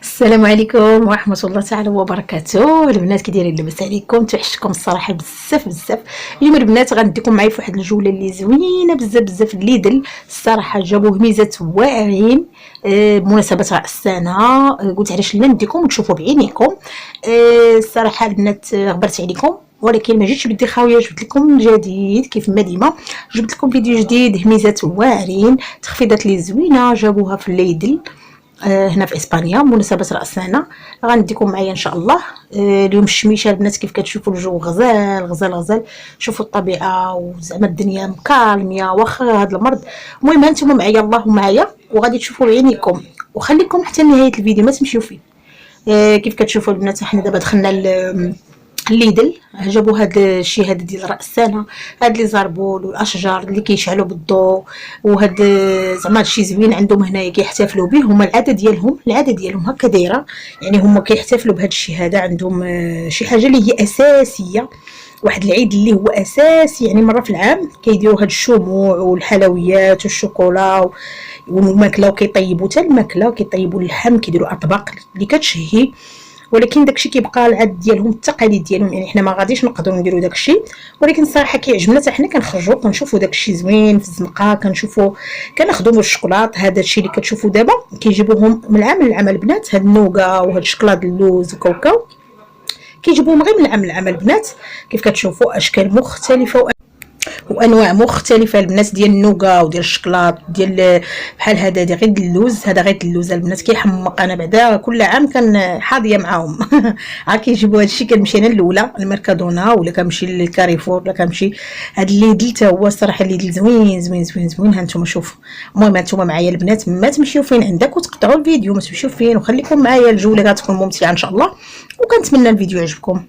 السلام عليكم ورحمه الله تعالى وبركاته. البنات كي دايرين؟ لاباس عليكم؟ توحشتكم الصراحه بزاف بزاف. اليوم البنات غنديكم معايا في واحد الجوله اللي زوينه بزاف بزاف. ليدل الصراحه جابوا هميزات واعرين بمناسبه راس السنه. قلت علاش لا نديكم وتشوفوا بعينيكم. الصراحه البنات غبرت عليكم، ولكن ما جيتش بدي خاويه، جبت لكم جديد كيف ما ديما. جبت لكم فيديو جديد، هميزات واعرين، تخفيضات لي زوينه جابوها في ليدل هنا في اسبانيا بمناسبه راس السنه. غنديكم معايا ان شاء الله. اليوم الشميشه البنات كيف كتشوفوا الجو غزال غزال غزال. شوفوا الطبيعه وزعما الدنيا مكالميه واخا هذا المرض. المهم انتم معايا، الله معايا، وغادي تشوفوا بعينيكم، وخليكم حتى نهايه الفيديو ما تمشيو فيه. كيف كتشوفوا البنات حنا دابا دخلنا ليدل. جابوا هذا الشيء هذا ديال راس السنه، هاد لي زربول والاشجار اللي كيشعلوا بالضوء، وهاد زعما هادشي زوين عندهم هنايا كيحتفلوا به. هما العاده ديالهم هكا دايره، يعني هما كيحتفلوا بهذا الشيء هذا. عندهم شي حاجه اللي هي اساسيه، واحد العيد اللي هو اساسي، يعني مره في العام كيديروا هاد الشموع والحلويات والشوكولا والماكله، وكيطيبوا حتى الماكله، كيطيبوا اللحم، كيديروا اطباق اللي كتشهي. ولكن داكشي كيبقى العاد ديالهم، التقاليد ديالهم. يعني حنا ما غاديش نقدروا نديروا داكشي، ولكن الصراحه كيعجبنا حتى حنا كنخرجوا كنشوفوا داكشي زوين في الزنقه، كنشوفوا كنخدموا الشوكولات. هذا الشيء اللي كتشوفوا دابا كيجيبوهم من العام للعام البنات. هاد النوغا وهاد الشكلاط اللوز وكاوكاو كيجيبوهم غير من العام للعام البنات. كيف كتشوفوا اشكال مختلفه وانواع مختلفه البنات ديال النوغا وديال الشكلاط ديال بحال هذا غير اللوز. هذا غير اللوز البنات كيحمق. انا بعدا كل عام كان حاضيه معاهم ها كيجيبوا هذا الشيء. كنمشي انا الاولى الميركادونا، ولا كنمشي للكاريفور، ولا كنمشي هذا الليدل حتى هو. الصراحه الليدل زوين زوين زوين زوين. ها نتوما شوفوا. المهم نتوما معايا البنات، ما تمشيو فين عندك وتقطعوا الفيديو، ما تمشيو فين، وخليكم معايا. الجوله غتكون ممتعه ان شاء الله، وكنتمنى الفيديو يعجبكم.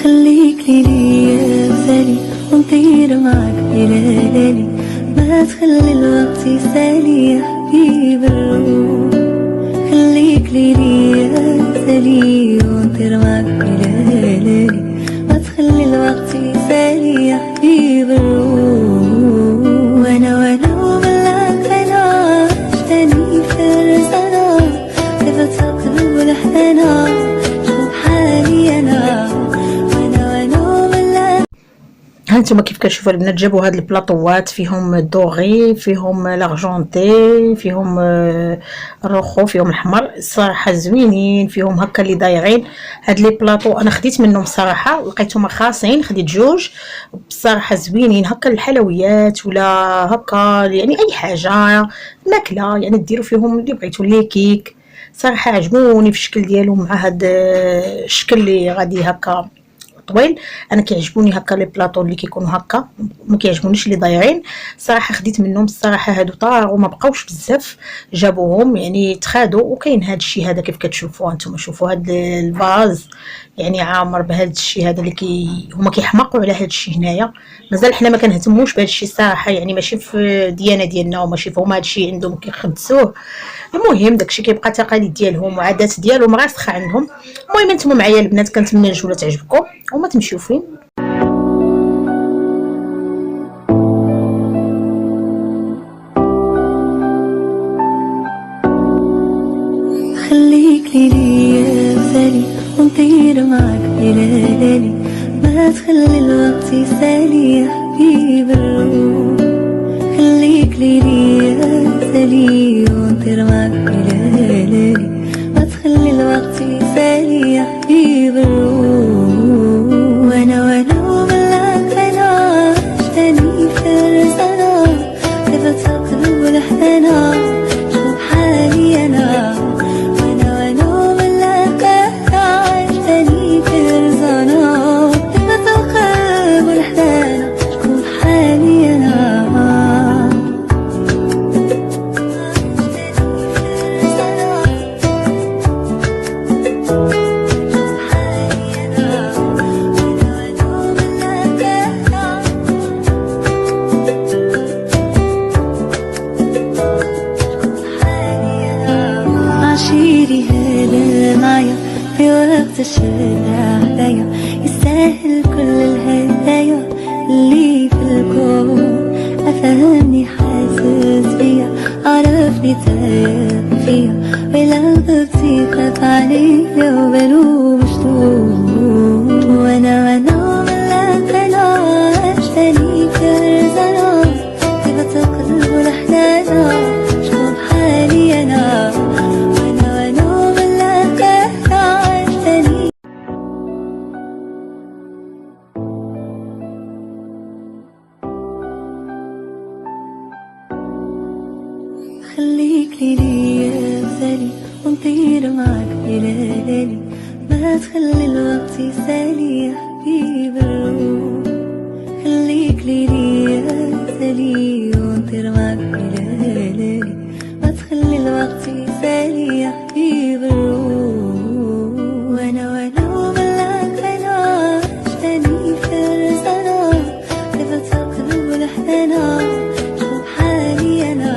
خليك لي يا غزالي ونطير معاك إلى ليالي، ما تخلي الوقت يسالي يا حبيب الروح. خليك لي يا غزالي ونطير معاك إلى ليالي، ما تخلي الوقت يسالي يا حبيب الروح. وانا وملاك انا عشتني في الرزانة، كيف تقلب الحنانة، شوف حالي انا. هانتوما كيف كتشوفوا البنات جابوا هاد البلاطوات، فيهم دوغي، فيهم لارجونتي، فيهم الروخو، فيهم الحمر. الصراحه زوينين، فيهم هكا اللي دايرين. هاد لي بلاطو انا خديت منهم الصراحه، لقيتهم خاصين، خديت جوج بصراحه زوينين. هكا الحلويات ولا هكا يعني اي حاجه ماكله، يعني ديروا فيهم اللي بغيتو. لي كيك صراحه عجبوني في الشكل ديالهم، مع هاد الشكل اللي غادي هكا طويل. انا كيعجبوني هكا لي بلاطو اللي كيكونوا هكا، ما كيعجبونيش اللي ضايعين. صراحه خديت منهم الصراحه. هادو طاغوا ما بقاوش بزاف، جابوهم يعني تخادوا. وكاين هاد الشيء هذا كيف كتشوفوا انتم، شوفوا هاد الفاز يعني عامر بهذا الشيء هذا اللي هما كيحمقوا على هاد الشيء هنايا. مازال حنا ما كنهتموش بهذا الشيء الصراحه، يعني ماشي في الديانه ديالنا، وماشي فهما هاد الشيء عندهم كيخدسوه. المهم داكشي كيبقى تقاليد ديالهم وعادات ديالهم راسخه عندهم. المهم انتم معايا البنات، كنتمنى الجوله تعجبكم وما تمشيو فين. خليك لي يا غزالي ونطير معاك إلى ليالي، ما تخلي الوقت يسالي يا حبيب الروح. خليك لي يا غزالي ونطير معاك إلى ليالي، ما تخلي الوقت يسالي يا حبيب الروح. وانا وملاك انا عشتني في الرزانة، كيف تقلب الحنانة، شوف حالي انا. وانا وملاك انا عشتني في الرزانة، كيف تقلب الحنانة، شوف حالي انا. عشيري هلا معايا في وقت الشتا عليا، عرفني تايق فيا ولا غضبتي خاف عليا وبالو مشتوق وانا ملا عشتني كرزنا طيبة القلب والأحلام شوف حالي أنا وانا ملا عشتني خليك ليلي مثالي ونطير معك بليالي ما تخلي الوقت يسالي يا حبيب الروح خليك ليلي مثالي ونطير معك بليالي ما تخلي الوقت يسالي يا حبيب الروح وانا ملاك انا عشتني فرزنا طيبة القلب والأحلام شوف حالي انا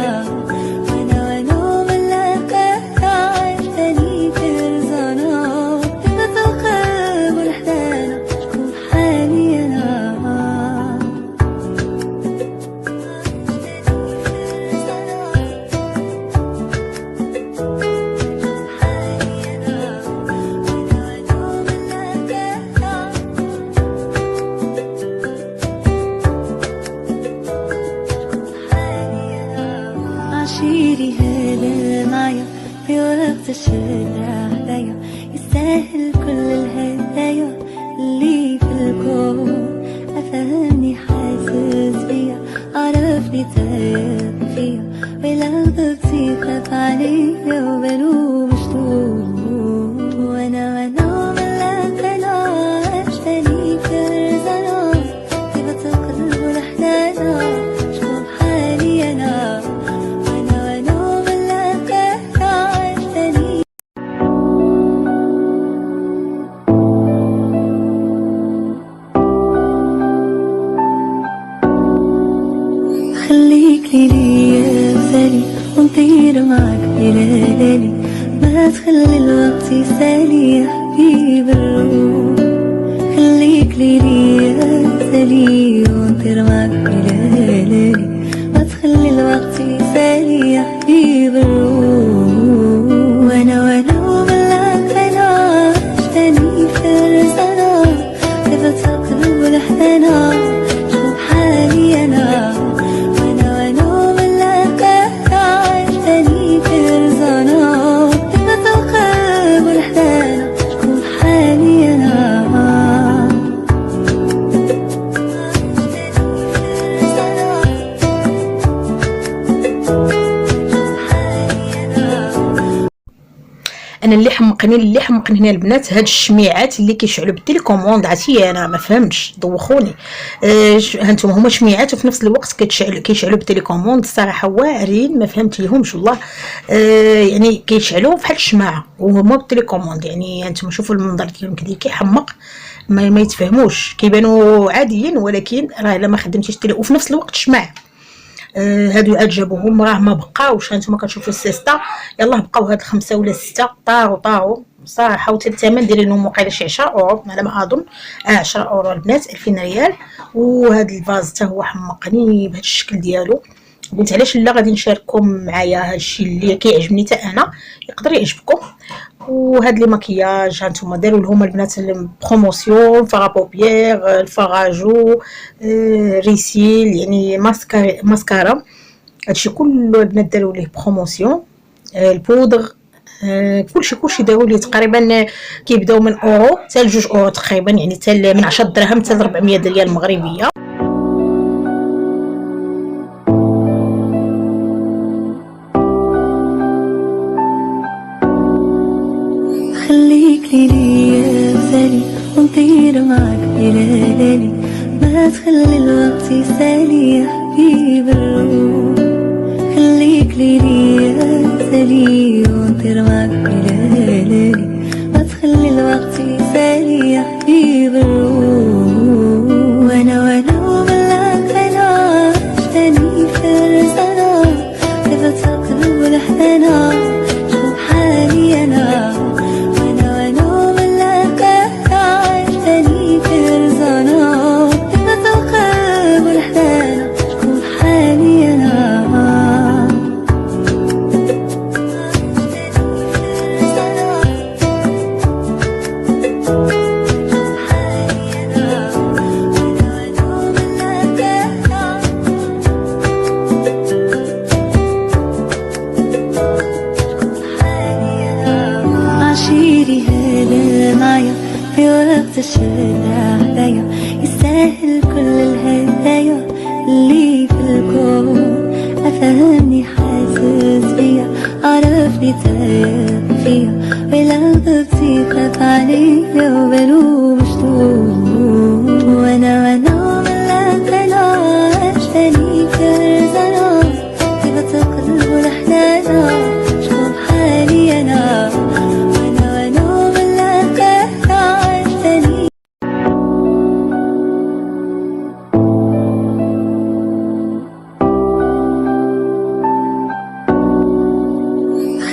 عشيري هذا معايا في وقت الشدة عليا يستاهل كل الهدايا اللي في الكون أفهمني حاسس بيا عرفني تايق فيا ولا غضبتي خاف عليا وبالو مشتوق وانا ملاك انا عشتني كرزنا طيبة القلب والأحلام شوف حالي انا خليك ليلي مثالي ونطير معك بليالي ما تخلي الوقت يسالي يا حبيب الروح خليك ليلي مثالي ونطير معك بليالي ما تخلي الوقت يسالي يا حبيب الروح وانا ملاك انا عشتني فرزنا طيبة القلب والأحلام شوف حالي انا انا اللي حمقني هنا البنات هاد الشميعات اللي كيشعلوا بالتليكوموند عرفتي انا ما فهمتش دوخوني. هانتوما هما شميعات وفي نفس الوقت كيشعلوا بالتليكوموند الصراحه واعرين ما فهمتيهمش والله. يعني كيشعلوا بحال الشماعه وهما بالتليكوموند يعني هانتوما شوفوا المنظر ديالهم كيحمق ما يتفهموش كيبانوا عاديين ولكن راه الا ما خدمتيش وفي نفس الوقت شماع. هادو جابوهم راه ما بقاوش هانتوما كتشوفوا السيستا يلاه بقاو هاد 5 ولا 6 طاروا صراحه والثمن دايرينهم وقيله شي 10 اورو على ما اظن 10 اورو البنات 2000 ريال. وهاد الفاز حتى هو حمقني بهذا الشكل ديالو قلت علاش لا غادي نشارككم معايا هادشي اللي كيعجبني حتى انا يقدر يعجبكم. وهاد لي مكياج هانتوما داروا لهم البنات بروموسيون فارابوبيير الفراجو ريسيل يعني ماسكارا هادشي كله البنات داروا ليه بروموسيون. البودر كلشي داروا ليه تقريبا كيبداو من اورو حتى ل 2 اورو تقريبا يعني حتى من 10 دراهم حتى ل 400 ريال مغربيه. خليك ليلي مثالي ونطير معك بليالي ما تخلي الوقت يسالي يا حبيب الروح خليك ليلي مثالي ونطير معك بليالي ما تخلي الوقت يسالي يا حبيب الروح وانا ملاك انا عشتني فرزنا طيبة القلب والأحلام شوف حالي انا فهمني حاسس بيا عرفني تايه فيا ولو غبتي خاف عليا وبالو مشتوق وانا ملاك انا عشتني كرزنا تبت قلب لحنانا شوف حالي انا وانا ملاك انا عشتني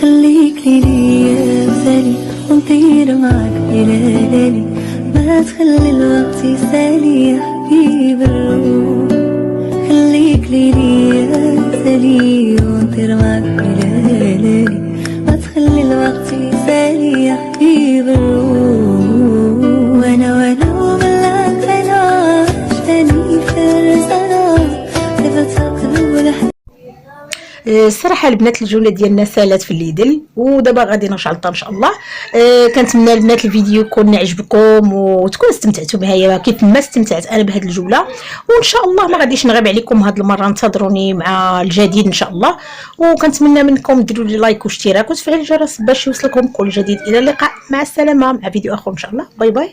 خليك ليا بزالي ونطير معاك إلى ليالي ما تخلي الوقت يسالي يا حبيب الروح خليك ليا بزالي ونطير معاك إلى ليالي ما تخلي الوقت يسالي يا حبيب الروح وانا ملاك انا عشتني فرزنا تبت قلب لحد. الصراحه البنات الجوله ديالنا سالات في الليدل ودابا غادي نشعلطها ان شاء الله. كنتمنى البنات الفيديو يكون عجبكم وتكونوا استمتعتوا معايا كيف ما استمتعت انا بهذه الجوله، وان شاء الله ما غاديش نغيب عليكم هذه المره، انتظروني مع الجديد ان شاء الله. وكنتمنى منكم ديروا لي لايك واشتراك وتفعيل الجرس باش يوصلكم كل جديد. الى اللقاء، مع السلامه، مع فيديو اخر ان شاء الله. باي باي.